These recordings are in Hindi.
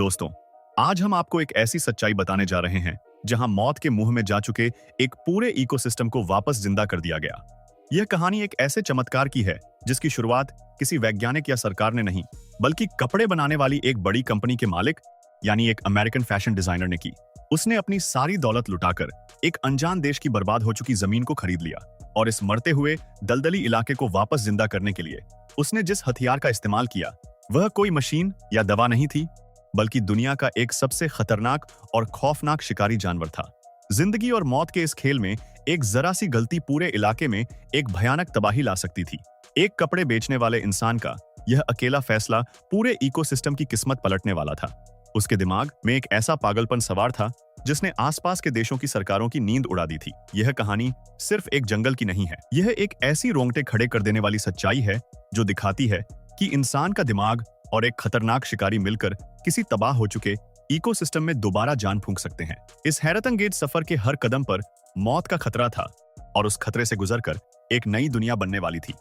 दोस्तों, आज हम आपको एक ऐसी सच्चाई बताने जा रहे हैं जहां मौत के मुंह में जा चुके एक पूरे इकोसिस्टम को वापस जिंदा कर दिया गया। यह कहानी एक ऐसे चमत्कार की है जिसकी शुरुआत किसी वैज्ञानिक या सरकार ने नहीं, बल्कि कपड़े बनाने वाली एक बड़ी कंपनी के मालिक यानी एक अमेरिकन फैशन डिजाइनर ने की। उसने अपनी सारी दौलत लुटाकर एक अनजान देश की बर्बाद हो चुकी जमीन को खरीद लिया और इस मरते हुए दलदली इलाके को वापस जिंदा करने के लिए उसने जिस हथियार का इस्तेमाल किया वह कोई मशीन या दवा नहीं थी, बल्कि दुनिया का एक सबसे खतरनाक और खौफनाक शिकारी जानवर था। जिंदगी और मौत के इस खेल में एक जरा सी गलती पूरे इलाके में एक भयानक तबाही ला सकती थी। एक कपड़े बेचने वाले इंसान का यह अकेला फैसला पूरे इकोसिस्टम की किस्मत पलटने वाला था। उसके दिमाग में एक ऐसा पागलपन सवार था जिसने आसपास के देशों की सरकारों की नींद उड़ा दी थी। यह कहानी सिर्फ एक जंगल की नहीं है, यह एक ऐसी रोंगटे खड़े कर देने वाली सच्चाई है जो दिखाती है कि इंसान का दिमाग और एक खतरनाक शिकारी मिलकर किसी तबाह हो चुके इकोसिस्टम में दोबारा जान फूंक सकते हैं। इस हैरतअंगेज सफर के हर कदम पर मौत का खतरा था और उस खतरे से गुजरकर एक नई दुनिया बनने वाली थी,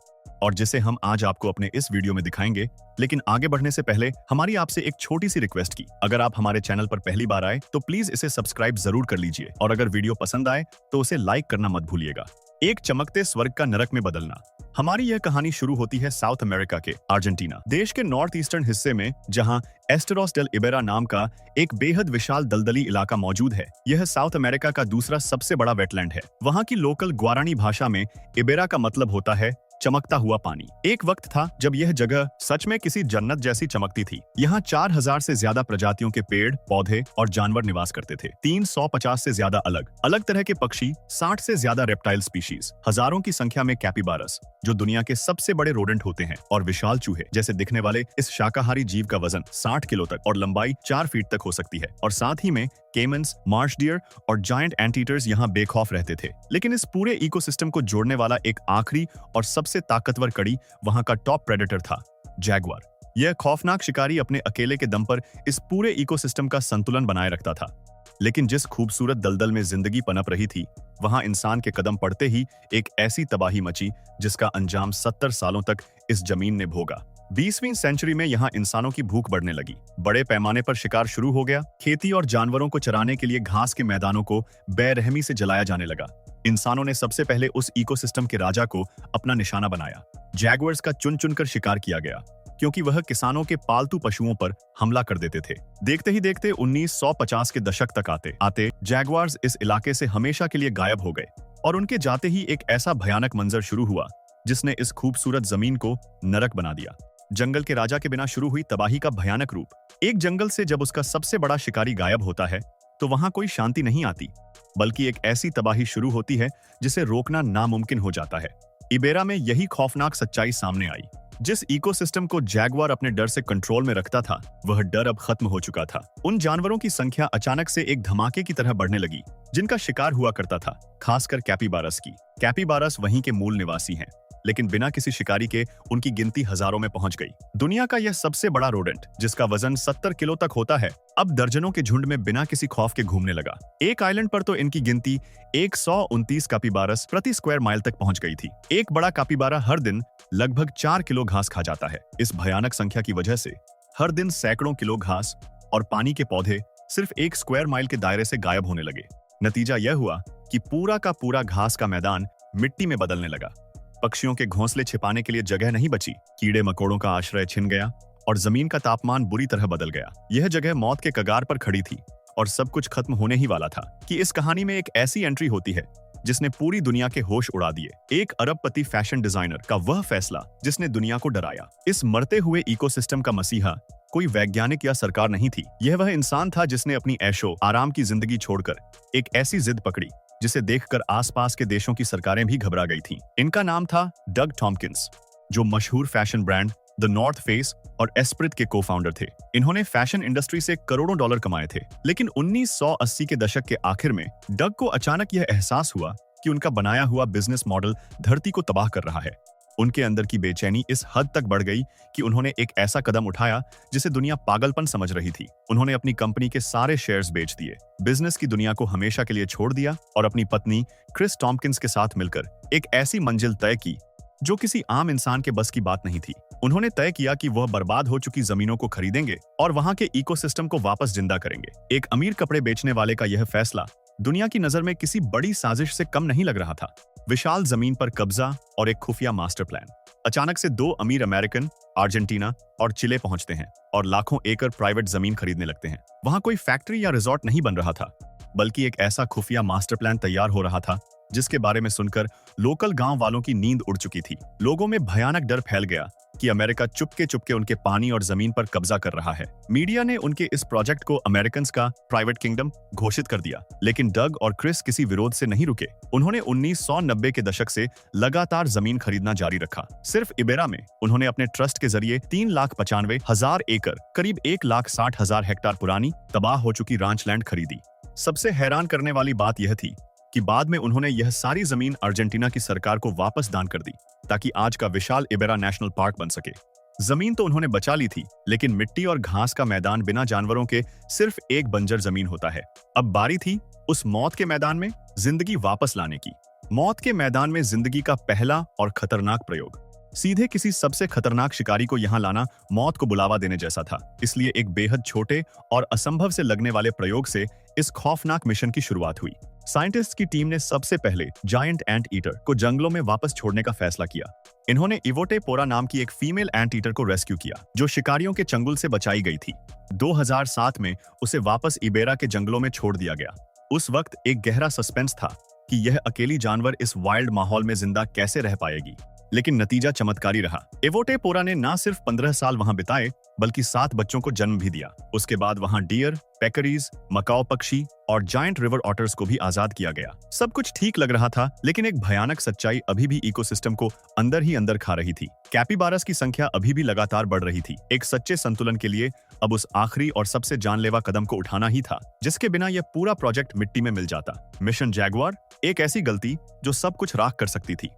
और जिसे हम आज आपको अपने इस वीडियो में दिखाएंगे। लेकिन आगे बढ़ने से पहले हमारी आपसे एक छोटी सी रिक्वेस्ट की, अगर आप हमारे चैनल पर पहली बार आए तो प्लीज इसे सब्सक्राइब जरूर कर लीजिए, और अगर वीडियो पसंद आए तो उसे लाइक करना मत भूलिएगा। एक चमकते स्वर्ग का नरक में बदलना। हमारी यह कहानी शुरू होती है साउथ अमेरिका के अर्जेंटीना देश के नॉर्थ ईस्टर्न हिस्से में, जहां एस्टेरोस डेल इबेरा नाम का एक बेहद विशाल दलदली इलाका मौजूद है। यह साउथ अमेरिका का दूसरा सबसे बड़ा वेटलैंड है। वहां की लोकल ग्वारानी भाषा में इबेरा का मतलब होता है चमकता हुआ पानी। एक वक्त था जब यह जगह सच में किसी जन्नत जैसी चमकती थी। यहाँ 4000 से ज्यादा प्रजातियों के पेड़, पौधे और जानवर निवास करते थे। 350 से ज्यादा अलग अलग तरह के पक्षी, 60 से ज्यादा रेप्टाइल स्पीशीज, हजारों की संख्या में कैपिबारस जो दुनिया के सबसे बड़े रोडेंट होते हैं, और विशाल चूहे जैसे दिखने वाले इस शाकाहारी जीव का वजन 60 किलो तक और लंबाई 4 फीट तक हो सकती है। और साथ ही में केमन्स, मार्श डियर और जायंट एंटीटर्स यहाँ बेखौफ रहते थे। लेकिन इस पूरे इकोसिस्टम को जोड़ने वाला एक आखिरी और सबसे ताकतवर कड़ी वहां का टॉप प्रेडेटर था, जैगुआर। यह खौफनाक शिकारी अपने अकेले के दम पर इस पूरे इकोसिस्टम का संतुलन बनाए रखता था। लेकिन जिस खूबसूरत दलदल में जिंदगी पनप रही थी, वहां इंसान के कदम पड़ते ही एक ऐसी तबाही मची जिसका अंजाम 70 सालों तक इस जमीन ने भोगा। 20वीं सेंचुरी में यहाँ इंसानों की भूख बढ़ने लगी। बड़े पैमाने पर शिकार शुरू हो गया। खेती और जानवरों को चराने के लिए घास के मैदानों को बेरहमी से जलाया जाने लगा। इंसानों ने सबसे पहले उस इकोसिस्टम के राजा को अपना निशाना बनाया। जैगुआर्स का चुन चुनकर शिकार किया गया, क्योंकि वह किसानों के पालतू पशुओं पर हमला कर देते थे। देखते ही देखते 1950 के दशक तक आते आते जैगुआर्स इस इलाके से हमेशा के लिए गायब हो गए, और उनके जाते ही एक ऐसा भयानक मंजर शुरू हुआ जिसने इस खूबसूरत जमीन को नरक बना दिया। जंगल के राजा के बिना शुरू हुई तबाही का भयानक रूप। एक जंगल से जब उसका सबसे बड़ा शिकारी गायब होता है तो वहां कोई शांति नहीं आती, बल्कि एक ऐसी तबाही शुरू होती है जिसे रोकना नामुमकिन हो जाता है। इबेरा में यही खौफनाक सच्चाई सामने आई। जिस इकोसिस्टम को जैगुआर अपने डर से कंट्रोल में रखता था, वह डर अब खत्म हो चुका था। उन जानवरों की संख्या अचानक से एक धमाके की तरह बढ़ने लगी जिनका शिकार हुआ करता था, खासकर कैपिबारस की। कैपिबारस वहीं के मूल निवासी हैं, लेकिन बिना किसी शिकारी के उनकी गिनती हजारों में पहुंच गई। दुनिया का यह सबसे बड़ा रोडेंट, जिसका वजन 70 किलो तक होता है, अब दर्जनों के झुंड में बिना किसी खौफ के घूमने लगा। एक आइलैंड पर तो इनकी गिनती 129 कैपिबारस प्रति स्क्वायर माइल तक पहुंच गई थी। एक बड़ा कैपिबारा हर दिन लगभग 4 किलो घास खा जाता है। इस भयानक संख्या की वजह से हर दिन सैकड़ों किलो घास और पानी के पौधे सिर्फ 1 स्क्वायर माइल के दायरे से गायब होने लगे। नतीजा यह हुआ कि पूरा का पूरा घास का मैदान मिट्टी में बदलने लगा। पक्षियों के घोंसले छिपाने के लिए जगह नहीं बची, कीड़े मकोड़ों का आश्रय छिन गया और जमीन का तापमान बुरी तरह बदल गया। यह जगह मौत के कगार पर खड़ी थी और सब कुछ खत्म होने ही वाला था कि इस कहानी में एक ऐसी एंट्री होती है जिसने पूरी दुनिया के होश उड़ा दिए। एक अरबपति फैशन डिजाइनर का वह फैसला जिसने दुनिया को डराया। इस मरते हुए इकोसिस्टम का मसीहा कोई वैज्ञानिक या सरकार नहीं थी, यह वह इंसान था जिसने अपनी ऐशो आराम की जिंदगी छोड़कर एक ऐसी जिद पकड़ी जिसे देखकर आसपास के देशों की सरकारें भी घबरा गई थीं। इनका नाम था डग टॉम्किंस, जो मशहूर fashion brand the north face और एस्प्रिट के को-फाउंडर थे। इन्होंने फैशन इंडस्ट्री से करोड़ों डॉलर कमाए थे। लेकिन 1980 के दशक के आखिर में डग को अचानक यह एहसास हुआ कि उनका बनाया हुआ बिजनेस मॉडल धरती को तबाह कर रहा है। उनके अंदर की बेचैनी इस हद तक बढ़ गई कि उन्होंने एक ऐसा कदम उठाया जिसे दुनिया पागलपन समझ रही थी। उन्होंने अपनी कंपनी के सारे शेयर्स बेच दिए, बिजनेस की दुनिया को हमेशा के लिए छोड़ दिया और अपनी पत्नी क्रिस टॉम्किंस के साथ मिलकर एक ऐसी मंजिल तय की जो किसी आम इंसान के बस की बात नहीं थी। उन्होंने तय किया कि वह बर्बाद हो चुकी जमीनों को खरीदेंगे और वहां के इकोसिस्टम को वापस जिंदा करेंगे। एक अमीर कपड़े बेचने वाले का यह फैसला दुनिया की नजर में किसी बड़ी साजिश से कम नहीं लग रहा था। विशाल जमीन पर कब्जा और एक खुफिया मास्टर प्लान। अचानक से दो अमीर अमेरिकन अर्जेंटीना और चिले पहुंचते हैं और लाखों एकड़ प्राइवेट जमीन खरीदने लगते हैं। वहां कोई फैक्ट्री या रिजॉर्ट नहीं बन रहा था, बल्कि एक ऐसा खुफिया मास्टर प्लान तैयार हो रहा था जिसके बारे में सुनकर लोकल गांव वालों की नींद उड़ चुकी थी। लोगों में भयानक डर फैल गया कि अमेरिका चुपके चुपके उनके पानी और जमीन पर कब्जा कर रहा है। मीडिया ने उनके इस प्रोजेक्ट को अमेरिकन का प्राइवेट किंगडम घोषित कर दिया, लेकिन डग और क्रिस किसी विरोध से नहीं रुके। उन्होंने 1990 के दशक से लगातार जमीन खरीदना जारी रखा। सिर्फ इबेरा में उन्होंने अपने ट्रस्ट के जरिए 3,95,000 एकड़, करीब 1,60,000 हेक्टेयर पुरानी तबाह हो चुकी रांच लैंड खरीदी। सबसे हैरान करने वाली बात यह थी कि बाद में उन्होंने यह सारी जमीन अर्जेंटीना की सरकार को वापस दान कर दी ताकि आज का विशाल इबेरा नेशनल पार्क बन सके। जमीन तो उन्होंने बचा ली थी, लेकिन मिट्टी और घास का मैदान बिना जानवरों के सिर्फ एक बंजर जमीन होता है। अब बारी थी उस मौत के मैदान में जिंदगी वापस लाने की। मौत के मैदान में जिंदगी का पहला और खतरनाक प्रयोग। सीधे किसी सबसे खतरनाक शिकारी को यहां लाना मौत को बुलावा देने जैसा था। इसलिए एक बेहद छोटे और असंभव से लगने वाले प्रयोग से इस खौफनाक मिशन की शुरुआत हुई। साइंटिस्ट की टीम ने सबसे पहले जायंट एंट ईटर को जंगलों में वापस छोड़ने का फैसला किया। इन्होंने इवोटे पोरा नाम की एक फीमेल एंट ईटर को रेस्क्यू किया, जो शिकारियों के चंगुल से बचाई गई थी। 2007 में उसे वापस इबेरा के जंगलों में छोड़ दिया गया। उस वक्त एक गहरा सस्पेंस था कि यह अकेली जानवर इस वाइल्ड माहौल में जिंदा कैसे रह पाएगी, लेकिन नतीजा चमत्कारी रहा। इवोटे पोरा ने न सिर्फ 15 साल वहां बिताए, बल्कि 7 बच्चों को जन्म भी दिया। उसके बाद वहां डियर, पेकरीज, मकाओ पक्षी और जायंट रिवर ऑटर्स को भी आजाद किया गया। सब कुछ ठीक लग रहा था, लेकिन एक भयानक सच्चाई अभी भी इकोसिस्टम को अंदर ही अंदर खा रही थी। कैपिबारास की संख्या अभी भी लगातार बढ़ रही थी। एक सच्चे संतुलन के लिए अब उस आखिरी और सबसे जानलेवा कदम को उठाना ही था, जिसके बिना यह पूरा प्रोजेक्ट मिट्टी में मिल जाता। मिशन जैगुआर, एक ऐसी गलती जो सब कुछ राख कर सकती थी।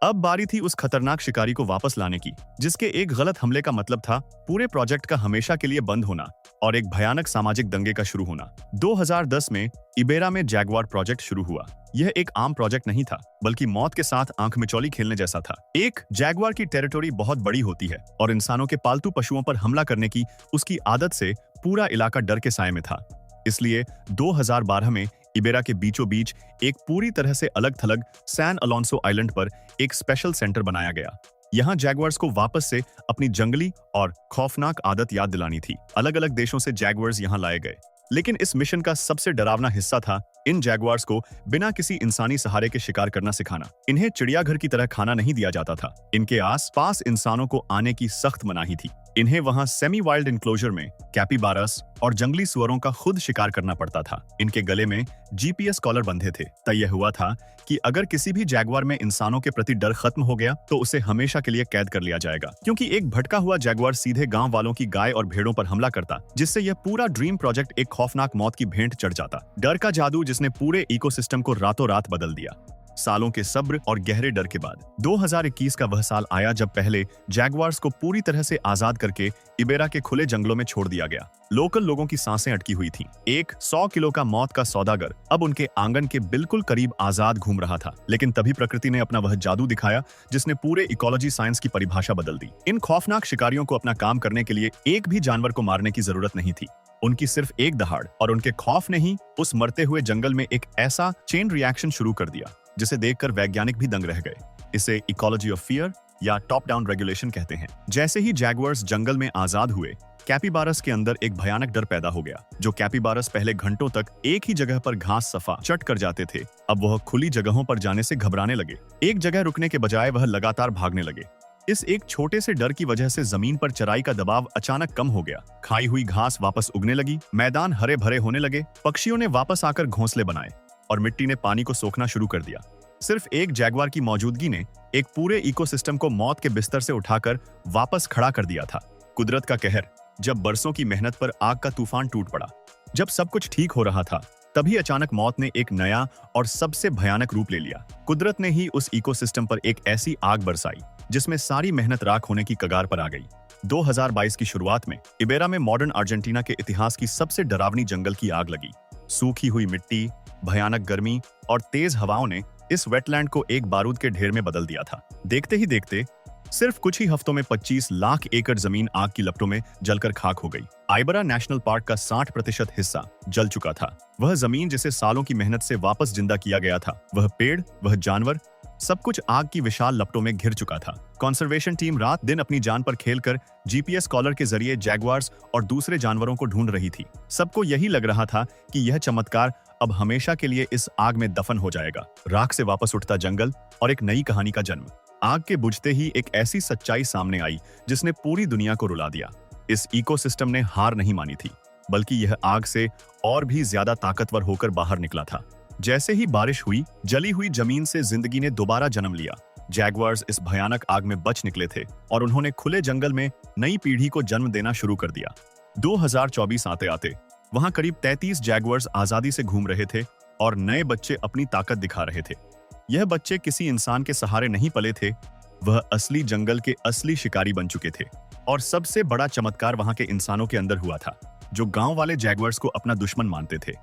अब बारी थी उस खतरनाक शिकारी को वापस लाने की, जिसके एक गलत हमले का मतलब था पूरे प्रोजेक्ट का हमेशा के लिए बंद होना और एक भयानक सामाजिक दंगे का शुरू होना। 2010 में इबेरा में जैगुआर प्रोजेक्ट शुरू हुआ। यह एक आम प्रोजेक्ट नहीं था, बल्कि मौत के साथ आंख मिचौली खेलने जैसा था। एक जैगुआर की टेरिटोरी बहुत बड़ी होती है और इंसानों के पालतू पशुओं पर हमला करने की उसकी आदत से पूरा इलाका डर के साए में था। इसलिए 2012 में इबेरा के बीचों बीच एक पूरी तरह से अलग थलग सैन अलोंसो आइलैंड पर एक स्पेशल सेंटर बनाया गया। यहाँ जैगुआर्स को वापस से अपनी जंगली और खौफनाक आदत याद दिलानी थी। अलग अलग देशों से जैगुआर्स यहाँ लाए गए, लेकिन इस मिशन का सबसे डरावना हिस्सा था इन जैगुआर्स को बिना किसी इंसानी सहारे के शिकार करना सिखाना। इन्हें चिड़ियाघर की तरह खाना नहीं दिया जाता था। इनके आस-पास इंसानों को आने की सख्त मनाही थी। इन्हें वहां सेमी वाइल्ड इनक्लोजर में कैपिबारस और जंगली सुअरों का खुद शिकार करना पड़ता था। इनके गले में जीपीएस कॉलर बंधे थे। तय यह हुआ था कि अगर किसी भी जैगुआर में इंसानों के प्रति डर खत्म हो गया तो उसे हमेशा के लिए कैद कर लिया जाएगा, क्योंकि एक भटका हुआ जैगुआर सीधे गांव वालों की गाय और भेड़ों पर हमला करता, जिससे यह पूरा ड्रीम प्रोजेक्ट एक खौफनाक मौत की भेंट चढ़ जाता। डर का जादू जिसने पूरे इकोसिस्टम को रातों रात बदल दिया। सालों के सब्र और गहरे डर के बाद 2021 का वह साल आया जब पहले जैगुआर्स को पूरी तरह से आजाद करके इबेरा के खुले जंगलों में छोड़ दिया गया। लोकल लोगों की सांसें अटकी हुई थीं। एक 100 किलो का मौत का सौदागर अब उनके आंगन के बिल्कुल करीब आजाद घूम रहा था। लेकिन तभी प्रकृति ने अपना वह जादू दिखाया जिसने पूरे इकोलॉजी साइंस की परिभाषा बदल दी। इन खौफनाक शिकारियों को अपना काम करने के लिए एक भी जानवर को मारने की जरूरत नहीं थी। उनकी सिर्फ एक दहाड़ और उनके खौफ ने ही उस मरते हुए जंगल में एक ऐसा चेन रिएक्शन शुरू कर दिया जिसे देखकर वैज्ञानिक भी दंग रह गए। इसे इकोलॉजी ऑफ फियर या टॉप डाउन रेगुलेशन कहते हैं। जैसे ही जैगुआर्स जंगल में आजाद हुए, कैपिबारस के अंदर एक भयानक डर पैदा हो गया। जो कैपिबारस पहले घंटों तक एक ही जगह पर घास सफा चट कर जाते थे, अब वह खुली जगहों पर जाने से घबराने लगे। एक जगह रुकने के बजाय वह लगातार भागने लगे। इस एक छोटे से डर की वजह से जमीन पर चराई का दबाव अचानक कम हो गया। खाई हुई घास वापस उगने लगी, मैदान हरे भरे होने लगे, पक्षियों ने वापस आकर घोंसले बनाए और मिट्टी ने पानी को सोखना शुरू कर दिया। सिर्फ एक जैगुआर की मौजूदगी ने एक पूरे इकोसिस्टम को मौत के बिस्तर से उठाकर वापस खड़ा कर दिया था। कुदरत का कहर, जब बरसों की मेहनत पर आग का तूफान टूट पड़ा। जब सब कुछ ठीक हो रहा था, तभी अचानक मौत ने एक नया और सबसे भयानक रूप ले लिया। कुदरत ने ही उस इकोसिस्टम पर एक ऐसी आग बरसाई जिसमें सारी मेहनत राख होने की कगार पर आ गई। 2022 की शुरुआत में इबेरा में मॉडर्न अर्जेंटीना के इतिहास की सबसे डरावनी जंगल की आग लगी। सूखी हुई मिट्टी, भयानक गर्मी और तेज हवाओं ने इस वेटलैंड को एक बारूद के ढेर में बदल दिया था। देखते ही देखते सिर्फ कुछ ही हफ्तों में 25 लाख एकड़ जमीन आग की लपटों में जलकर खाक हो गई। आइबरा नेशनल पार्क का 60% हिस्सा जल चुका था। वह जमीन जिसे सालों की मेहनत से वापस जिंदा किया गया था, वह पेड़, वह जानवर, सब कुछ आग की विशाल लपटों में घिर चुका था। कंजर्वेशन टीम रात दिन अपनी जान पर खेलकर जीपीएस कॉलर के जरिए जैगुआर्स और दूसरे जानवरों को ढूंढ रही थी। सबको यही लग रहा था कि यह चमत्कार अब हमेशा के लिए इस आग में दफन हो जाएगा। राख से वापस उठता जंगल और एक नई कहानी का जन्म। आग के बुझते ही एक ऐसी सच्चाई सामने आई जिसने पूरी दुनिया को रुला दिया। इस इकोसिस्टम ने हार नहीं मानी थी, बल्कि यह आग से और भी ज्यादा ताकतवर होकर बाहर निकला था। जैसे ही बारिश हुई, जली हुई जमीन से जिंदगी ने दोबारा जन्म लिया। जैगुआर्स इस भयानक आग में बच निकले थे और उन्होंने खुले जंगल में नई पीढ़ी को जन्म देना शुरू कर दिया। 2024 आते आते वहां करीब 33 जैगुआर्स आजादी से घूम रहे थे और नए बच्चे अपनी ताकत दिखा रहे थे। यह बच्चे किसी इंसान के सहारे नहीं पले थे, वह असली जंगल के असली शिकारी बन चुके थे। और सबसे बड़ा चमत्कार वहां के इंसानों के अंदर हुआ था, जो गांव वाले जैगुआर्स को अपना दुश्मन मानते थे।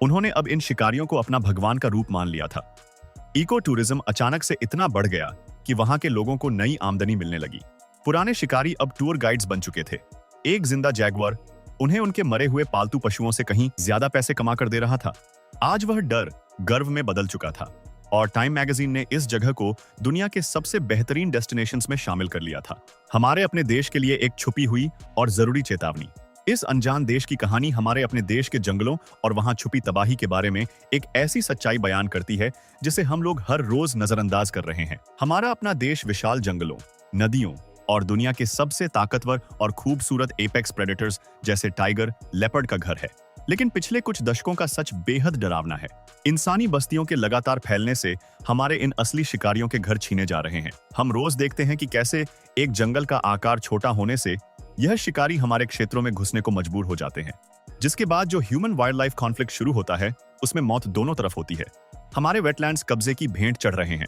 उन्होंने अब इन शिकारियों को अपना भगवान का रूप मान लिया था। इको टूरिज्म अचानक से इतना बढ़ गया कि वहां के लोगों को नई आमदनी मिलने लगी। पुराने शिकारी अब टूर गाइड्स बन चुके थे। एक जिंदा जैगुआर उन्हें उनके मरे हुए पालतू पशुओं से कहीं ज्यादा पैसे कमा कर दे रहा था। आज वह डर गर्व में बदल चुका था और टाइम मैगजीन ने इस जगह को दुनिया के सबसे बेहतरीन डेस्टिनेशंस में शामिल कर लिया था। हमारे अपने देश के लिए एक छुपी हुई और जरूरी चेतावनी। इस अनजान देश की कहानी हमारे अपने देश के जंगलों और वहां छुपी तबाही के बारे में एक ऐसी सच्चाई बयान करती है जिसे हम लोग हर रोज नजरअंदाज कर रहे हैं। हमारा अपना देश विशाल जंगलों, नदियों और दुनिया के सबसे ताकतवर और खूबसूरत एपेक्स प्रेडेटर्स जैसे टाइगर, लेपर्ड का घर है। लेकिन पिछले कुछ दशकों का सच बेहद डरावना है। इंसानी बस्तियों के लगातार फैलने से हमारे इन असली शिकारियों के घर छीने जा रहे हैं। हम रोज देखते हैं कि कैसे एक जंगल का आकार छोटा होने से यह शिकारी हमारे क्षेत्रों में घुसने को मजबूर हो जाते हैं, जिसके बाद जो ह्यूमन वाइल्ड लाइफ कॉन्फ्लिक्ट शुरू होता है उसमें मौत दोनों तरफ होती है। हमारे वेटलैंड्स कब्जे की भेंट चढ़ रहे हैं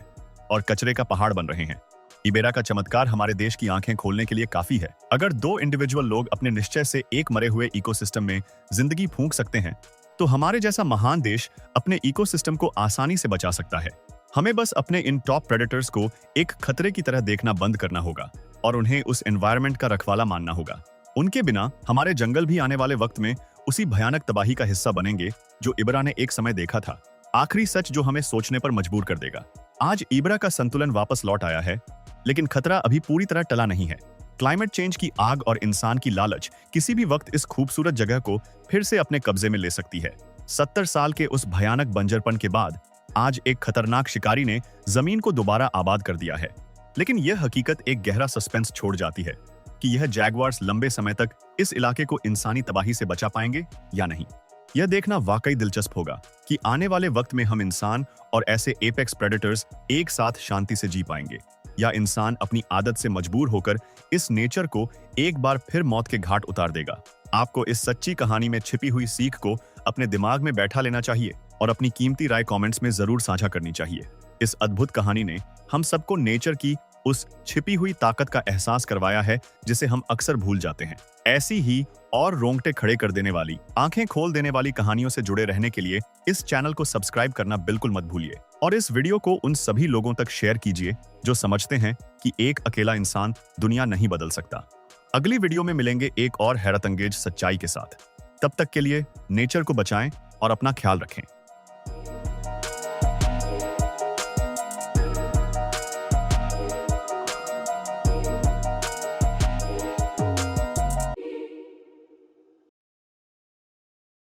और कचरे का पहाड़ बन रहे हैं। इबेरा का चमत्कार हमारे देश की आंखें खोलने के लिए काफी है। अगर 2 इंडिविजुअल लोग अपने निश्चय से एक मरे हुए इकोसिस्टम में जिंदगी फूंक सकते हैं, तो हमारे जैसा महान देश अपने इकोसिस्टम को आसानी से बचा सकता है। हमें बस अपने इन टॉप प्रेडेटर्स को एक खतरे की तरह देखना बंद करना होगा और उन्हें उस एनवायरनमेंट का रखवाला मानना होगा। उनके बिना हमारे जंगल भी आने वाले वक्त में उसी भयानक तबाही का हिस्सा बनेंगे जो इबरा ने एक समय देखा था। आखिरी सच जो हमें सोचने पर मजबूर कर देगा। आज इबरा का संतुलन वापस लौट आया है, लेकिन खतरा अभी पूरी तरह टला नहीं है। क्लाइमेट चेंज की आग और इंसान की लालच किसी भी वक्त इस खूबसूरत जगह को फिर से अपने कब्जे में ले सकती है। 70 साल के उस भयानक बंजरपन के बाद आज एक खतरनाक शिकारी ने जमीन को दोबारा आबाद कर दिया है। लेकिन यह हकीकत एक गहरा सस्पेंस छोड़ जाती है कि यह जैगुआर्स लंबे समय तक इस इलाके को इंसानी तबाही से बचा पाएंगे या नहीं। यह देखना वाकई दिलचस्प होगा कि आने वाले वक्त में हम इंसान और ऐसे एपेक्स प्रेडेटर्स एक साथ शांति से जी पाएंगे, या इंसान अपनी आदत से मजबूर होकर इस नेचर को एक बार फिर मौत के घाट उतार देगा। आपको इस सच्ची कहानी में छिपी हुई सीख को अपने दिमाग में बैठा लेना चाहिए और अपनी कीमती राय कमेंट्स में जरूर साझा करनी चाहिए। इस अद्भुत कहानी ने हम सबको नेचर की उस छिपी हुई ताकत का एहसास करवाया है जिसे हम अक्सर भूल जाते हैं। ऐसी ही और रोंगटे खड़े कर देने वाली, आंखें खोल देने वाली कहानियों से जुड़े रहने के लिए इस चैनल को सब्सक्राइब करना बिल्कुल मत भूलिए और इस वीडियो को उन सभी लोगों तक शेयर कीजिए जो समझते हैं कि एक अकेला इंसान दुनिया नहीं बदल सकता। अगली वीडियो में मिलेंगे एक और हैरतअंगेज सच्चाई के साथ। तब तक के लिए नेचर को बचाएं और अपना ख्याल रखें।